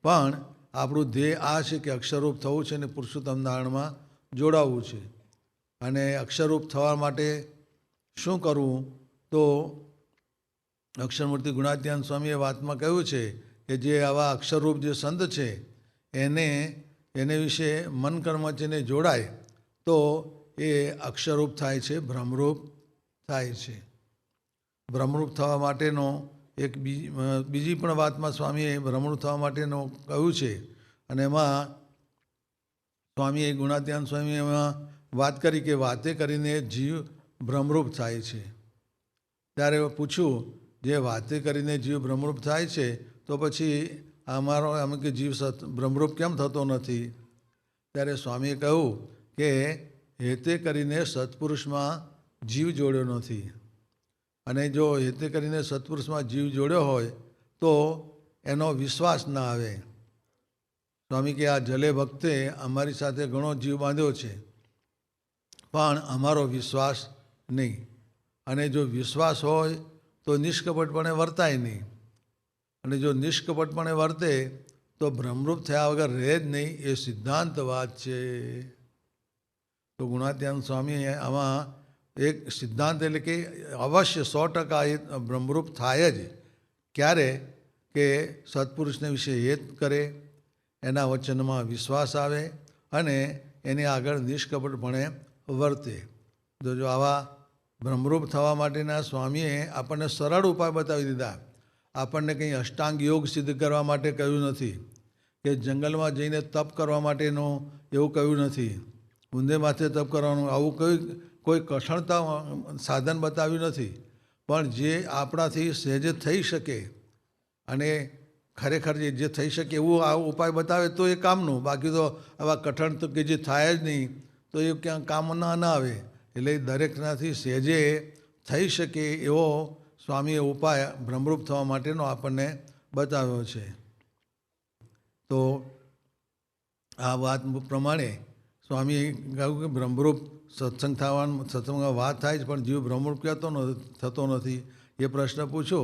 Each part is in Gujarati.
પણ આપણું ધ્યેય આ છે કે અક્ષરરૂપ થવું છે અને પુરુષોત્તમ નારાયણમાં જોડાવવું છે. અને અક્ષરરૂપ થવા માટે શું કરવું? તો અક્ષરમૂર્તિ ગુણાત્યાન સ્વામીએ વાતમાં કહ્યું છે કે જે આવા અક્ષરરૂપ જે સંત છે એને વિશે મન કર્મચને જોડાય તો એ અક્ષરરૂપ થાય છે, બ્રહ્મરૂપ થાય છે. બ્રહ્મરૂપ થવા માટેનો એક બીજી પણ વાતમાં સ્વામીએ બ્રહ્મરૂપ થવા માટેનું કહ્યું છે. અને એમાં સ્વામીએ ગુણાત્યાન સ્વામીએ એમાં વાત કરી કે વાતે કરીને જીવ બ્રહ્મરૂપ થાય છે. ત્યારે પૂછ્યું, જે વાતે કરીને જીવ બ્રહ્મરૂપ થાય છે તો પછી અમે કે જીવ બ્રહ્મરૂપ કેમ થતો નથી? ત્યારે સ્વામીએ કહ્યું કે હેતે કરીને સત્પુરુષમાં જીવ જોડ્યો નથી. અને જો હેતે કરીને સત્પુરુષમાં જીવ જોડ્યો હોય તો એનો વિશ્વાસ ના આવે. સ્વામી કે આ જલે ભક્તે અમારી સાથે ઘણો જીવ બાંધ્યો છે પણ અમારો વિશ્વાસ નહીં. અને જો વિશ્વાસ હોય તો નિષ્કપટપણે વર્તાય નહીં. અને જો નિષ્કપટપણે વર્તે તો બ્રહ્મરૂપ થયા વગર રહે જ નહીં. એ સિદ્ધાંત વાત છે. તો ગુણાત્યાન સ્વામી આમાં એક સિદ્ધાંત એટલે કે અવશ્ય 100% એ બ્રહ્મરૂપ થાય જ. ક્યારે? કે સત્પુરુષને વિશે હેત કરે, એના વચનમાં વિશ્વાસ આવે અને એની આગળ નિષ્કપટપણે વર્તે. તો જો આવા બ્રહ્મરૂપ થવા માટેના સ્વામીએ આપણને સરળ ઉપાય બતાવી દીધા. આપણને કંઈ અષ્ટાંગ યોગ સિદ્ધ કરવા માટે કહ્યું નથી, કે જંગલમાં જઈને તપ કરવા માટેનું એવું કહ્યું નથી, ઊંધે માથે તપ કરવાનું આવું કોઈ કઠણતા સાધન બતાવ્યું નથી. પણ જે આપણાથી સહેજે થઈ શકે અને ખરેખર જે થઈ શકે એવું આ ઉપાય બતાવે તો એ કામનું. બાકી તો આવા કઠણ તો કે જે થાય જ નહીં તો એ ક્યાં કામ ના આવે. એટલે દરેકનાથી સહેજે થઈ શકે એવો સ્વામીએ ઉપાય બ્રહ્મરૂપ થવા માટેનો આપણને બતાવ્યો છે. તો આ વાત પ્રમાણે સ્વામીએ કહ્યું કે બ્રહ્મરૂપ સત્સંગમાં વાત થાય છે પણ જીવ બ્રહ્મરૂપ થતો નથી. એ પ્રશ્ન પૂછો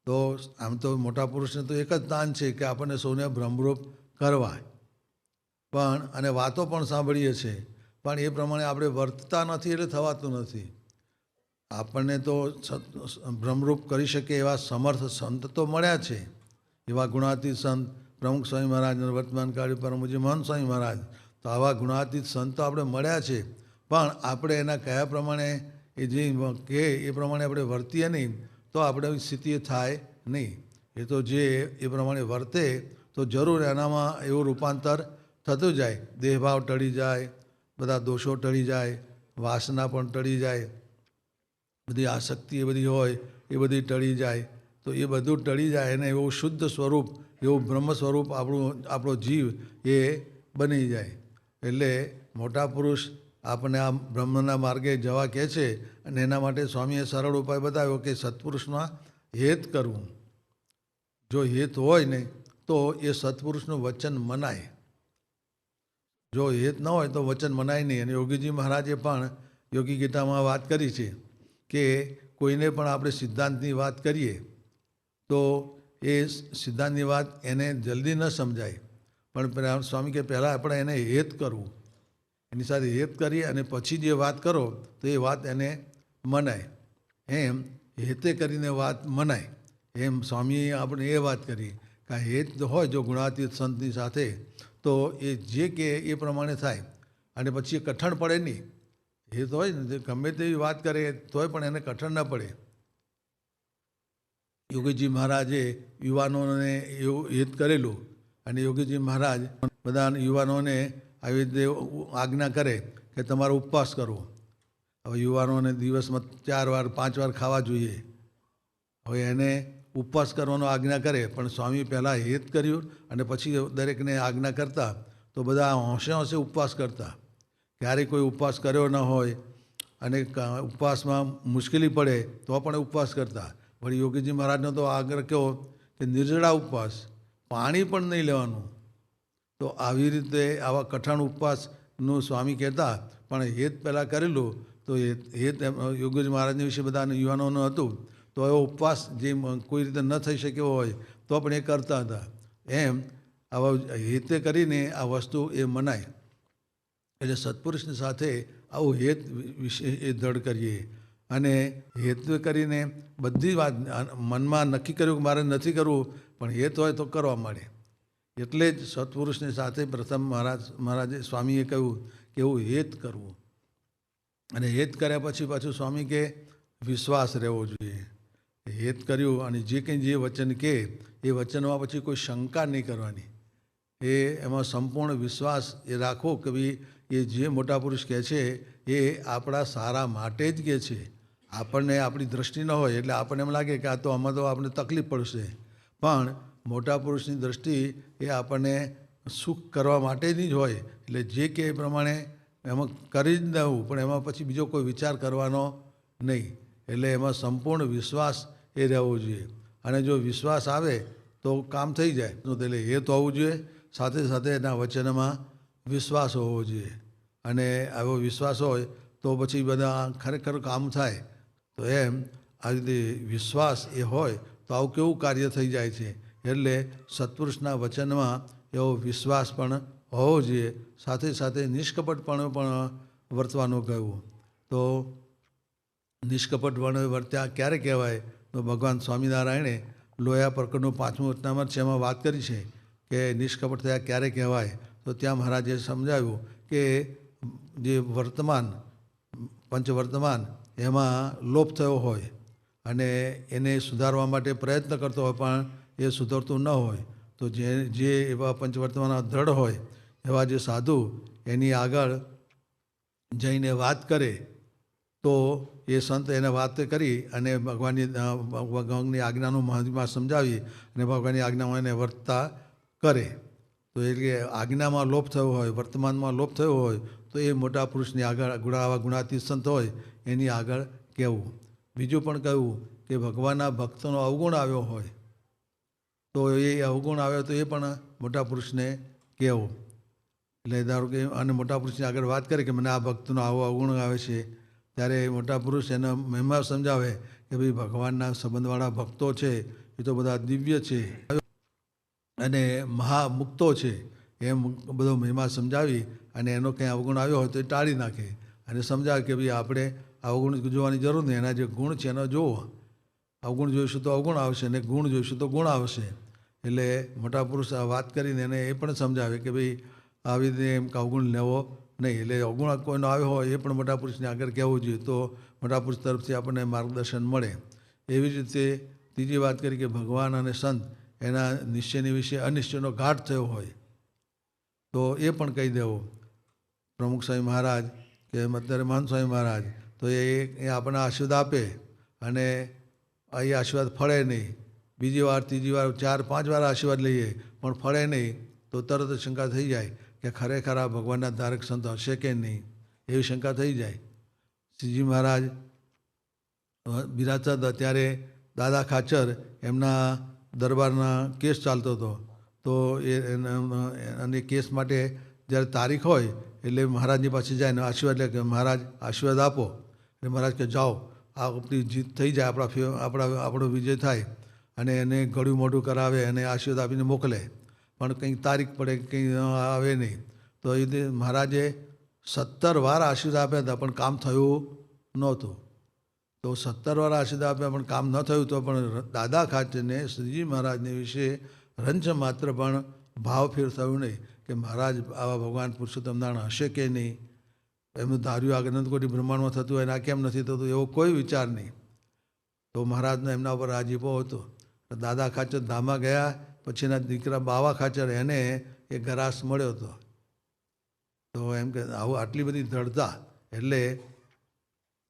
તો આમ તો મોટા પુરુષને તો એક જ દાન છે કે આપણને સૌને બ્રહ્મરૂપ કરવા. પણ અને વાતો પણ સાંભળીએ છીએ પણ એ પ્રમાણે આપણે વર્તતા નથી એટલે થવાતું નથી. આપણને તો બ્રહ્મરૂપ કરી શકે એવા સમર્થ સંત તો મળ્યા છે. એવા ગુણાતીત સંત પ્રમુખ સ્વામી મહારાજ, વર્તમાન કાળી પરમપૂજ્ય મહંત સ્વામી મહારાજ, તો આવા ગુણાતીત સંતો આપણે મળ્યા છે. પણ આપણે એના કયા પ્રમાણે એ જે કહે એ પ્રમાણે આપણે વર્તીએ નહીં તો આપણે સ્થિતિ થાય નહીં. એ તો જે એ પ્રમાણે વર્તે તો જરૂર એનામાં એવું રૂપાંતર થતું જાય. દેહભાવ ટળી જાય, બધા દોષો ટળી જાય, વાસના પણ ટળી જાય, બધી આસક્તિ એ બધી હોય એ બધી ટળી જાય. તો એ બધું ટળી જાય અને એવું શુદ્ધ સ્વરૂપ, એવું બ્રહ્મ સ્વરૂપ આપણો જીવ એ બની જાય. એટલે મોટા પુરુષ આપણને આ બ્રહ્મના માર્ગે જવા કહે છે અને એના માટે સ્વામીએ સરળ ઉપાય બતાવ્યો કે સત્પુરુષમાં હેત કરવું. જો હેત હોય ને તો એ સત્પુરુષનું વચન મનાય. જો હેત ન હોય તો વચન મનાય નહીં. અને યોગીજી મહારાજે પણ યોગી ગીતામાં વાત કરી છે કે કોઈને પણ આપણે સિદ્ધાંતની વાત કરીએ તો એ સિદ્ધાંતની વાત એને જલ્દી ન સમજાય. પણ સ્વામી કે પહેલાં આપણે એને હેત કરવું, એની સાથે હેત કરી અને પછી જે વાત કરો તો એ વાત એને મનાય. એમ હેતે કરીને વાત મનાય એમ સ્વામીએ આપણે એ વાત કરી કે હેત હોય જો ગુણાતીત સંતની સાથે તો એ જે કે એ પ્રમાણે થાય. અને પછી એ કઠણ પડે નહીં. હેત હોય ને ગમે તેવી વાત કરે તોય પણ એને કઠણ ન પડે. યોગીજી મહારાજે યુવાનોને એવું હેત કરેલું અને યોગીજી મહારાજ બધા યુવાનોને આવી રીતે આજ્ઞા કરે કે તમારો ઉપવાસ કરવો. હવે યુવાનોને દિવસમાં 4 વાર 5 વાર ખાવા જોઈએ. હવે એને ઉપવાસ કરવાનો આજ્ઞા કરે પણ સ્વામી પહેલાં હેત કર્યું અને પછી દરેકને આજ્ઞા કરતા તો બધા હોંશે હોંશે ઉપવાસ કરતા. ક્યારેય કોઈ ઉપવાસ કર્યો ન હોય અને ઉપવાસમાં મુશ્કેલી પડે તો પણ ઉપવાસ કરતા. વળી યોગીજી મહારાજનો તો આગ્રહ કેવો કે નિર્જળા ઉપવાસ, પાણી પણ નહીં લેવાનું. તો આવી રીતે આવા કઠણ ઉપવાસનું સ્વામી કહેતા પણ હેત પહેલાં કરેલું તો હેત યોગીજી મહારાજને વિશે બધા યુવાનોનું હતું તો એવો ઉપવાસ જે કોઈ રીતે ન થઈ શક્યો હોય તો પણ એ કરતા હતા. એમ આવા હેતે કરીને આ વસ્તુ એ મનાય. એટલે સત્પુરુષની સાથે આવું હેત વિશે એ દૃઢ કરીએ અને હેત કરીને બધી વાત મનમાં નક્કી કર્યું કે મારે નથી કરવું, પણ હેત હોય તો કરવા માંડે. એટલે જ સત્પુરુષની સાથે પ્રથમ મહારાજે સ્વામીએ કહ્યું કે એવું હેત કરવું. અને હેત કર્યા પછી પાછું સ્વામી કે વિશ્વાસ રહેવો જોઈએ. હેત કર્યું અને જે કંઈ જે વચન કહે એ વચનમાં પછી કોઈ શંકા નહીં કરવાની. એમાં સંપૂર્ણ વિશ્વાસ એ રાખવો કે ભાઈ એ જે મોટા પુરુષ કહે છે એ આપણા સારા માટે જ કહે છે. આપણને આપણી દૃષ્ટિ ન હોય એટલે આપણને એમ લાગે કે આ તો આમાં તો આપણને તકલીફ પડશે, પણ મોટા પુરુષની દૃષ્ટિ એ આપણને સુખ કરવા માટેની જ હોય. એટલે જે કે એ પ્રમાણે એમાં કરી જ દેવું, પણ એમાં પછી બીજો કોઈ વિચાર કરવાનો નહીં. એટલે એમાં સંપૂર્ણ વિશ્વાસ એ રહેવો જોઈએ. અને જો વિશ્વાસ આવે તો કામ થઈ જાય. એટલે એ તો હોવું જોઈએ, સાથે સાથે એના વચનમાં વિશ્વાસ હોવો જોઈએ. અને આવો વિશ્વાસ હોય તો પછી બધા ખરેખર કામ થાય. તો એમ આ રીતે વિશ્વાસ એ હોય તો આવું કેવું કાર્ય થઈ જાય છે. એટલે સત્પુરુષના વચનમાં એવો વિશ્વાસ પણ હોવો જોઈએ, સાથે સાથે નિષ્કપટપણે પણ વર્તવાનું કહ્યું. તો નિષ્કપટપણે વર્ત્યા ક્યારે કહેવાય? તો ભગવાન સ્વામિનારાયણે લોયા પ્રકરણનું 5મું વચનામૃત છે એમાં વાત કરી છે કે નિષ્કપટ થયા ક્યારે કહેવાય. તો ત્યાં મહારાજે સમજાવ્યું કે જે વર્તમાન પંચવર્તમાન એમાં લોપ થયો હોય અને એને સુધારવા માટે પ્રયત્ન કરતો હોય પણ એ સુધરતું ન હોય, તો જે એવા પંચવર્તમાન દ્રઢ હોય એવા જે સાધુ એની આગળ જઈને વાત કરે તો એ સંત એને વાત કરી અને ભગવાનની આજ્ઞાનું મહિમા સમજાવી અને ભગવાનની આજ્ઞામાં એને વર્તતા કરે. તો એટલે આજ્ઞામાં લોપ થયો હોય, વર્તમાનમાં લોપ થયો હોય તો એ મોટા પુરુષની આગળ આવા ગુણાતીત સંત હોય એની આગળ કહેવું. બીજું પણ કહ્યું કે ભગવાનના ભક્તોનો અવગુણ આવ્યો હોય તો એ અવગુણ આવ્યો તો એ પણ મોટા પુરુષને કહેવું. એટલે ધારો કે અને મોટા પુરુષની આગળ વાત કરે કે મને આ ભક્તનો આવો અવગુણ આવે છે, ત્યારે મોટા પુરુષ એનો મહિમા સમજાવે કે ભાઈ ભગવાનના સંબંધવાળા ભક્તો છે એ તો બધા દિવ્ય છે અને મહામુક્તો છે, એમ બધો મહિમા સમજાવી અને એનો કંઈ અવગુણ આવ્યો હોય તો એ ટાળી નાખે અને સમજાવે કે ભાઈ આપણે અવગુણ જોવાની જરૂર નહીં, એના જે ગુણ છે એનો જોવો. અવગુણ જોઈશું તો અવગુણ આવશે અને ગુણ જોઈશું તો ગુણ આવશે. એટલે મોટા પુરુષ આ વાત કરીને એને એ પણ સમજાવે કે ભાઈ આવી રીતે એમ કે અવગુણ લેવો નહીં. એટલે અવગુણ કોઈનો આવ્યો હોય એ પણ મોટા પુરુષને આગળ કહેવું જોઈએ, તો મોટા પુરુષ તરફથી આપણને માર્ગદર્શન મળે. એવી જ રીતે ત્રીજી વાત કરી કે ભગવાન અને સંત એના નિશ્ચયની વિશે અનિશ્ચયનો ઘાટ થયો હોય તો એ પણ કહી દેવો. પ્રમુખ સ્વામી મહારાજ કે અત્યારે મહંત સ્વામી મહારાજ તો એ આપણને આશીર્વાદ આપે અને એ આશીર્વાદ ફળે નહીં. બીજી વાર, ત્રીજી વાર, 4-5 વાર આશીર્વાદ લઈએ પણ ફળે નહીં તો તરત જ શંકા થઈ જાય કે ખરેખર આ ભગવાનના ધારક સંત હશે કે નહીં, એવી શંકા થઈ જાય. શ્રીજી મહારાજ બિરાજતા હતા ત્યારે દાદા ખાચર એમના દરબારના કેસ ચાલતો હતો. તો અને કેસ માટે જ્યારે તારીખ હોય એટલે મહારાજની પાસે જાય ને આશીર્વાદ લે કે મહારાજ આશીર્વાદ આપો. એટલે મહારાજ કે જાઓ, આ આપણી જીત થઈ જાય, આપણો વિજય થાય. અને એને ગળ્યું મોઢું કરાવે અને આશીર્વાદ આપીને મોકલે, પણ કંઈક તારીખ પડે કંઈ આવે નહીં. તો એ રીતે મહારાજે 17 વાર આશીર્વાદ આપ્યા હતા પણ કામ થયું નહોતું. તો 17 વાર આશીર્વાદ આપ્યા પણ કામ ન થયું તો પણ દાદા ખાચરને શ્રીજી મહારાજને વિશે રંચ માત્ર પણ ભાવ ફેર થયું નહીં કે મહારાજ આવા ભગવાન પુરુષોત્તમ નારાયણ હશે કે નહીં. એમનું ધાર્યું આગળ અનંતકોટી બ્રહ્માંડમાં થતું હોય ને આ કેમ નથી થતું એવો કોઈ વિચાર નહીં. તો મહારાજને એમના ઉપર રાજીપો હતો. દાદા ખાચર ધામા ગયા પછી એના દીકરા બાવા ખાચર એને એ ગરાસ મળ્યો હતો. તો એમ કે આવું આટલી બધી દ્રઢતા, એટલે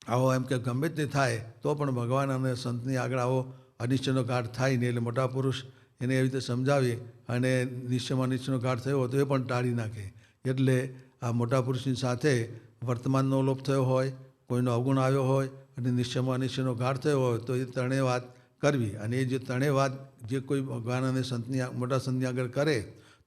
આવો એમ કે ગમે તે થાય તો પણ ભગવાન અને સંતની આગળ આવો અનિશ્ચયનો ઘાટ થાય નહીં. એટલે મોટા પુરુષ એને એવી રીતે સમજાવી અને નિશ્ચયમાં અનિશ્ચયનો ઘાટ થયો તો એ પણ ટાળી નાખે. એટલે આ મોટા પુરુષની સાથે વર્તમાનનો લોપ થયો હોય, કોઈનો અવગુણ આવ્યો હોય અને નિશ્ચયમાં અનિશ્ચયનો ઘાટ થયો હોય તો એ ત્રણેય વાત કરવી. અને એ જે ત્રણેય વાત જે કોઈ ભગવાન અને સંતની મોટા સંતની આગળ કરે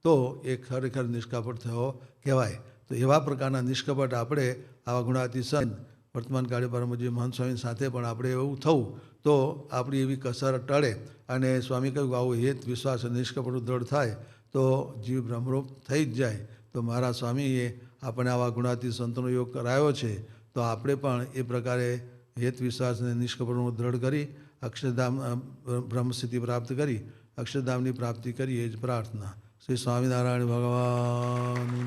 તો એ ખરેખર નિષ્કાપટ થયો કહેવાય. તો એવા પ્રકારના નિષ્કપટ આપણે આવા ગુણાતી સંત વર્તમાન કાળે પરમજી મહંત સ્વામી સાથે પણ આપણે એવું થવું તો આપણી એવી કસર ટળે. અને સ્વામી કહ્યું આવું હેત વિશ્વાસ અને નિષ્કપટ દ્રઢ થાય તો જીવ બ્રહ્મરૂપ થઈ જ જાય. તો મારા સ્વામીએ આપણે આવા ગુણાતી સંતનો યોગ કરાયો છે, તો આપણે પણ એ પ્રકારે હેત વિશ્વાસને નિષ્કપટનું દ્રઢ કરી અક્ષરધામ બ્રહ્મસ્થિતિ પ્રાપ્ત કરી અક્ષરધામની પ્રાપ્તિ કરીએ જ પ્રાર્થના. શ્રી સ્વામિનારાયણ ભગવાન.